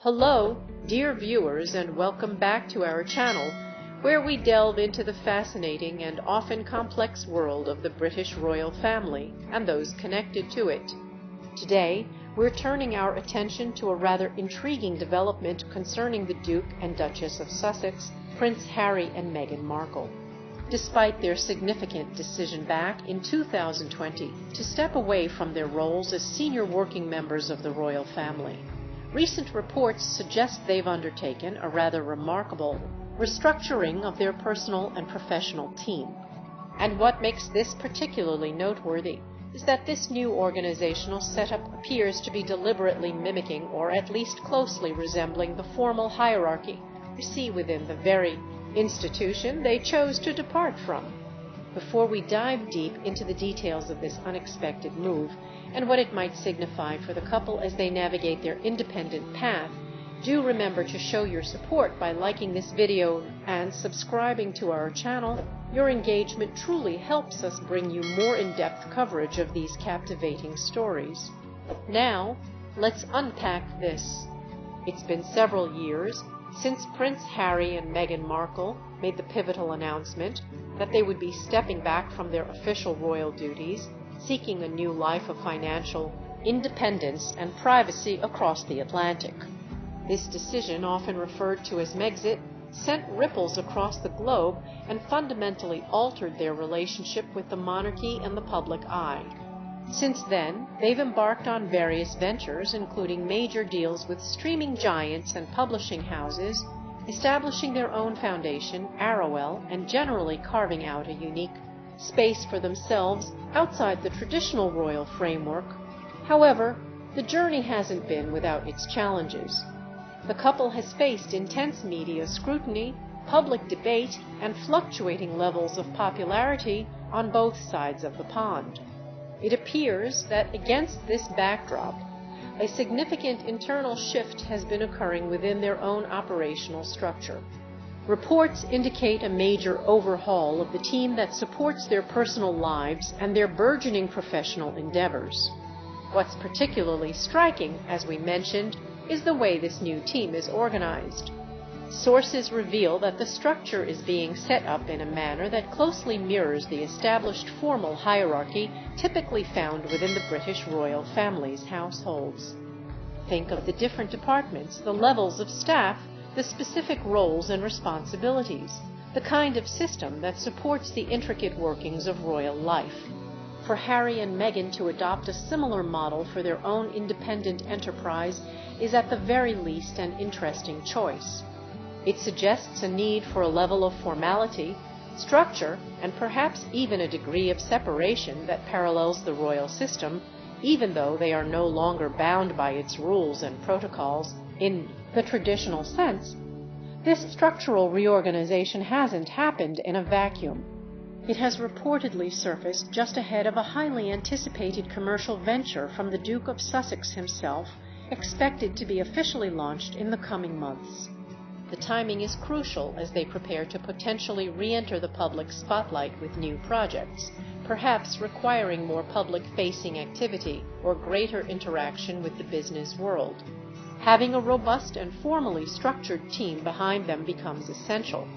Hello, dear viewers, and welcome back to our channel, where we delve into the fascinating and often complex world of the British royal family and those connected to it. Today, we're turning our attention to a rather intriguing development concerning the Duke and Duchess of Sussex, Prince Harry and Meghan Markle. Despite their significant decision back in 2020 to step away from their roles as senior working members of the royal family, recent reports suggest they've undertaken a rather remarkable restructuring of their personal and professional team. And what makes this particularly noteworthy is that this new organizational setup appears to be deliberately mimicking, or at least closely resembling, the formal hierarchy we see within the very institution they chose to depart from. Before we dive deep into the details of this unexpected move and what it might signify for the couple as they navigate their independent path, do remember to show your support by liking this video and subscribing to our channel. Your engagement truly helps us bring you more in-depth coverage of these captivating stories. Now, let's unpack this. It's been several years since Prince Harry and Meghan Markle made the pivotal announcement that they would be stepping back from their official royal duties, seeking a new life of financial independence and privacy across the Atlantic. This decision, often referred to as Megxit, sent ripples across the globe and fundamentally altered their relationship with the monarchy and the public eye. Since then, they've embarked on various ventures, including major deals with streaming giants and publishing houses, establishing their own foundation, Arrowell, and generally carving out a unique space for themselves outside the traditional royal framework. However, the journey hasn't been without its challenges. The couple has faced intense media scrutiny, public debate, and fluctuating levels of popularity on both sides of the pond. It appears that against this backdrop, a significant internal shift has been occurring within their own operational structure. Reports indicate a major overhaul of the team that supports their personal lives and their burgeoning professional endeavors. What's particularly striking, as we mentioned, is the way this new team is organized. Sources reveal that the structure is being set up in a manner that closely mirrors the established formal hierarchy typically found within the British royal family's households. Think of the different departments, the levels of staff, the specific roles and responsibilities, the kind of system that supports the intricate workings of royal life. For Harry and Meghan to adopt a similar model for their own independent enterprise is at the very least an interesting choice. It suggests a need for a level of formality, structure, and perhaps even a degree of separation that parallels the royal system, even though they are no longer bound by its rules and protocols in the traditional sense. This structural reorganization hasn't happened in a vacuum. It has reportedly surfaced just ahead of a highly anticipated commercial venture from the Duke of Sussex himself, expected to be officially launched in the coming months. The timing is crucial as they prepare to potentially re-enter the public spotlight with new projects, perhaps requiring more public-facing activity or greater interaction with the business world. Having a robust and formally structured team behind them becomes essential.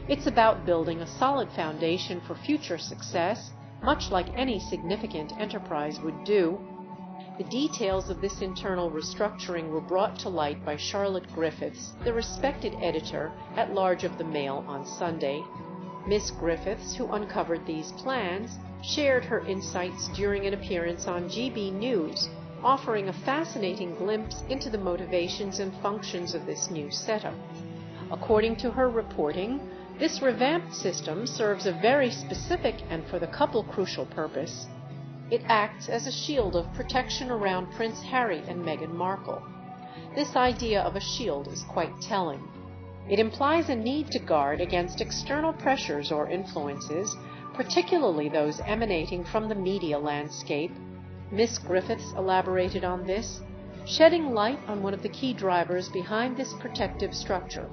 It's about building a solid foundation for future success, much like any significant enterprise would do. The details of this internal restructuring were brought to light by Charlotte Griffiths, the respected editor-at-large of the Mail, on Sunday. Miss Griffiths, who uncovered these plans, shared her insights during an appearance on GB News, offering a fascinating glimpse into the motivations and functions of this new setup. According to her reporting, this revamped system serves a very specific and for the couple crucial purpose. It acts as a shield of protection around Prince Harry and Meghan Markle. This idea of a shield is quite telling. It implies a need to guard against external pressures or influences, particularly those emanating from the media landscape. Miss Griffiths elaborated on this, shedding light on one of the key drivers behind this protective structure.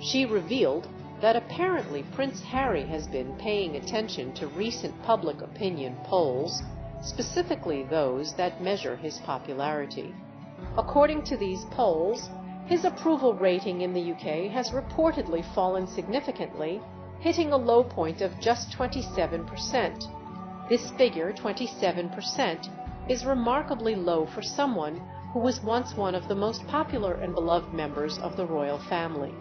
She revealed that apparently Prince Harry has been paying attention to recent public opinion polls, specifically those that measure his popularity. According to these polls, His approval rating in the UK has reportedly fallen significantly, hitting a low point of just 27%. This figure, 27%, is remarkably low for someone who was once one of the most popular and beloved members of the royal family.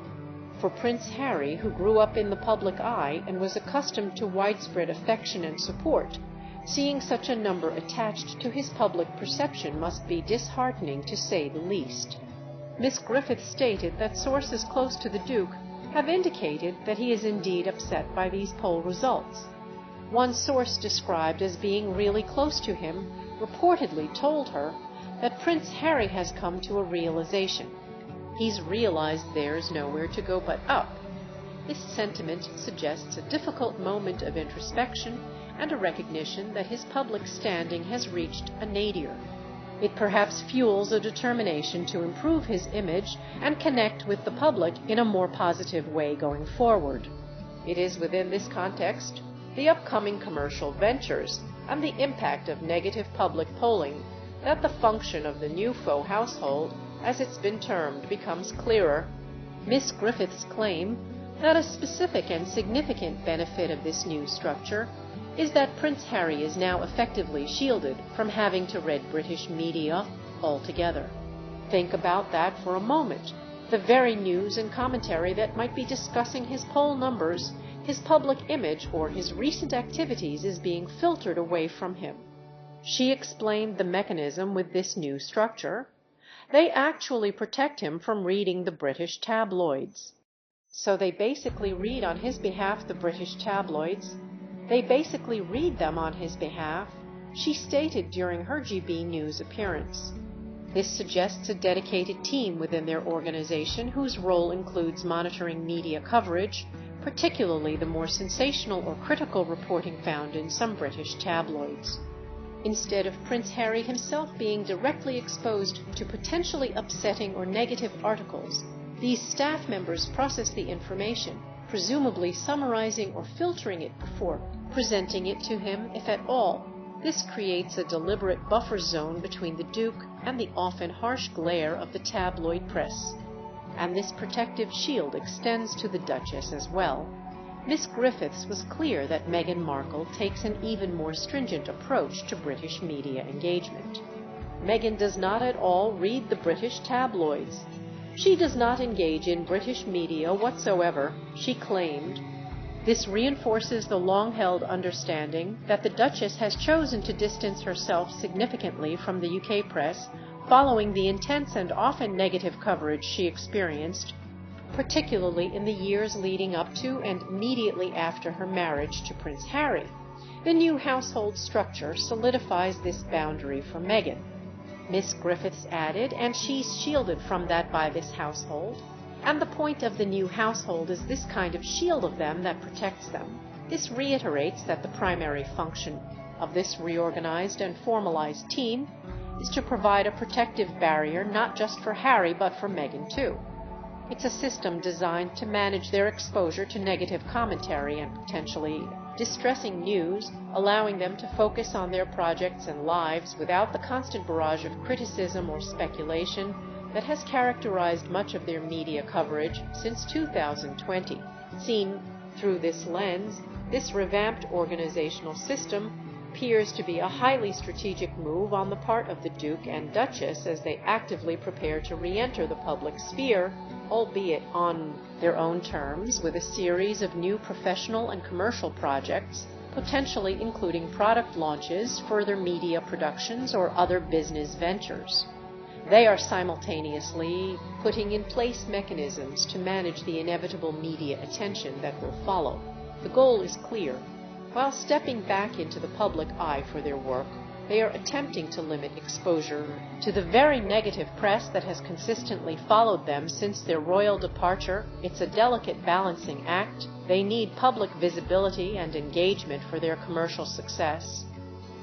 For Prince Harry, who grew up in the public eye and was accustomed to widespread affection and support, seeing such a number attached to his public perception must be disheartening, to say the least. Miss Griffith stated that sources close to the Duke have indicated that he is indeed upset by these poll results. One source described as being really close to him reportedly told her that Prince Harry has come to a realization. He's realized there's nowhere to go but up. This sentiment suggests a difficult moment of introspection and a recognition that his public standing has reached a nadir. It perhaps fuels a determination to improve his image and connect with the public in a more positive way going forward. It is within this context, the upcoming commercial ventures, and the impact of negative public polling, that the function of the new faux household, as it's been termed, becomes clearer. Miss Griffith's claim that a specific and significant benefit of this new structure is that Prince Harry is now effectively shielded from having to read British media altogether. Think about that for a moment. The very news and commentary that might be discussing his poll numbers, his public image, or his recent activities is being filtered away from him. She explained the mechanism with this new structure. They actually protect him from reading the British tabloids. So they basically read on his behalf the British tabloids. They basically read them on his behalf, she stated during her GB News appearance. This suggests a dedicated team within their organization whose role includes monitoring media coverage, particularly the more sensational or critical reporting found in some British tabloids. Instead of Prince Harry himself being directly exposed to potentially upsetting or negative articles, these staff members process the information, presumably summarizing or filtering it before presenting it to him, if at all. This creates a deliberate buffer zone between the Duke and the often harsh glare of the tabloid press. And this protective shield extends to the Duchess as well. Miss Griffiths was clear that Meghan Markle takes an even more stringent approach to British media engagement. Meghan does not at all read the British tabloids. She does not engage in British media whatsoever, she claimed. This reinforces the long-held understanding that the Duchess has chosen to distance herself significantly from the UK press following the intense and often negative coverage she experienced, particularly in the years leading up to and immediately after her marriage to Prince Harry. The new household structure solidifies this boundary for Meghan. Miss Griffiths added, and she's shielded from that by this household. And the point of the new household is this kind of shield of them that protects them. This reiterates that the primary function of this reorganized and formalized team is to provide a protective barrier not just for Harry but for Meghan too. It's a system designed to manage their exposure to negative commentary and potentially distressing news, allowing them to focus on their projects and lives without the constant barrage of criticism or speculation that has characterized much of their media coverage since 2020. Seen through this lens, this revamped organizational system appears to be a highly strategic move on the part of the Duke and Duchess as they actively prepare to re-enter the public sphere, albeit on their own terms, with a series of new professional and commercial projects, potentially including product launches, further media productions, or other business ventures. They are simultaneously putting in place mechanisms to manage the inevitable media attention that will follow. The goal is clear. While stepping back into the public eye for their work, they are attempting to limit exposure to the very negative press that has consistently followed them since their royal departure. It's a delicate balancing act. They need public visibility and engagement for their commercial success.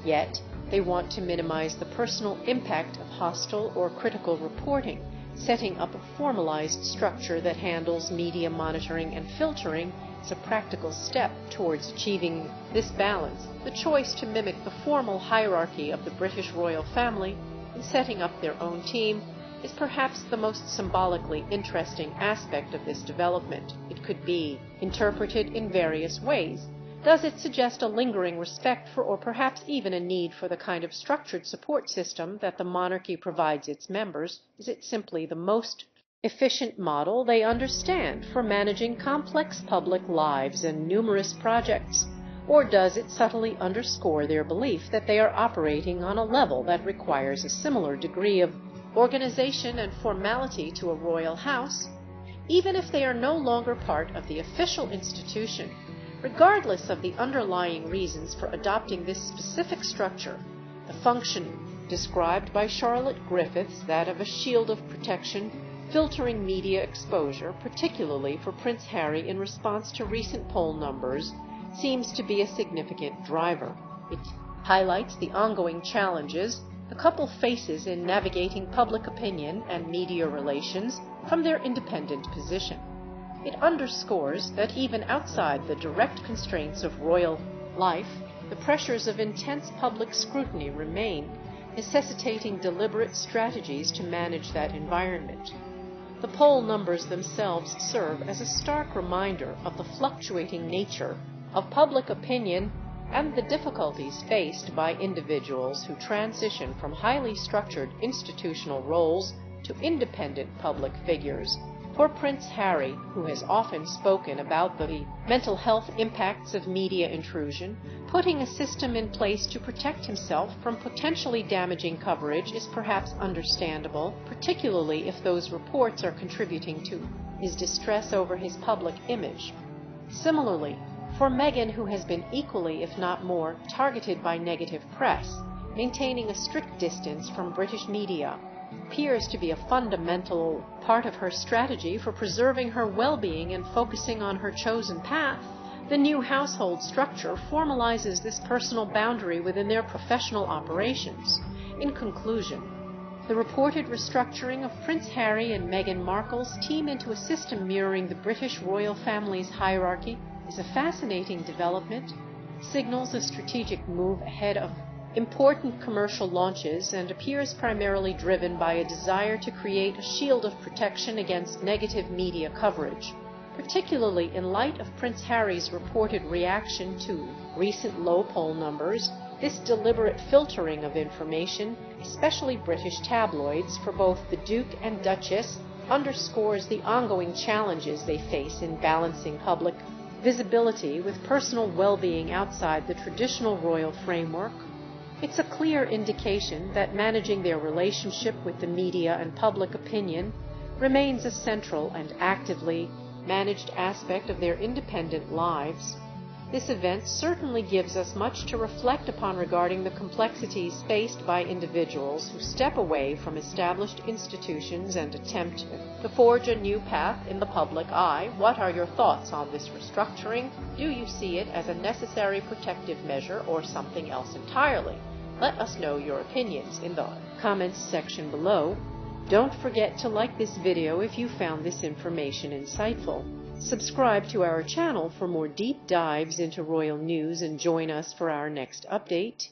Yet, they want to minimize the personal impact of hostile or critical reporting. Setting up a formalized structure that handles media monitoring and filtering is a practical step towards achieving this balance. The choice to mimic the formal hierarchy of the British royal family in setting up their own team is perhaps the most symbolically interesting aspect of this development. It could be interpreted in various ways. Does it suggest a lingering respect for, or perhaps even a need for, the kind of structured support system that the monarchy provides its members? Is it simply the most efficient model they understand for managing complex public lives and numerous projects? Or does it subtly underscore their belief that they are operating on a level that requires a similar degree of organization and formality to a royal house, even if they are no longer part of the official institution? Regardless of the underlying reasons for adopting this specific structure, the function described by Charlotte Griffiths, that of a shield of protection, filtering media exposure, particularly for Prince Harry in response to recent poll numbers, seems to be a significant driver. It highlights the ongoing challenges the couple faces in navigating public opinion and media relations from their independent position. It underscores that even outside the direct constraints of royal life, the pressures of intense public scrutiny remain, necessitating deliberate strategies to manage that environment. The poll numbers themselves serve as a stark reminder of the fluctuating nature of public opinion and the difficulties faced by individuals who transition from highly structured institutional roles to independent public figures. For Prince Harry, who has often spoken about the mental health impacts of media intrusion, putting a system in place to protect himself from potentially damaging coverage is perhaps understandable, particularly if those reports are contributing to his distress over his public image. Similarly, for Meghan, who has been equally, if not more, targeted by negative press, maintaining a strict distance from British media appears to be a fundamental part of her strategy for preserving her well-being and focusing on her chosen path. The new household structure formalizes this personal boundary within their professional operations. In conclusion, the reported restructuring of Prince Harry and Meghan Markle's team into a system mirroring the British royal family's hierarchy is a fascinating development, signals a strategic move ahead of important commercial launches, and appears primarily driven by a desire to create a shield of protection against negative media coverage, particularly in light of Prince Harry's reported reaction to recent low poll numbers. This deliberate filtering of information, especially British tabloids, for both the Duke and Duchess, underscores the ongoing challenges they face in balancing public visibility with personal well-being outside the traditional royal framework. It's a clear indication that managing their relationship with the media and public opinion remains a central and actively managed aspect of their independent lives. This event certainly gives us much to reflect upon regarding the complexities faced by individuals who step away from established institutions and attempt to forge a new path in the public eye. What are your thoughts on this restructuring? Do you see it as a necessary protective measure or something else entirely? Let us know your opinions in the comments section below. Don't forget to like this video if you found this information insightful. Subscribe to our channel for more deep dives into royal news and join us for our next update.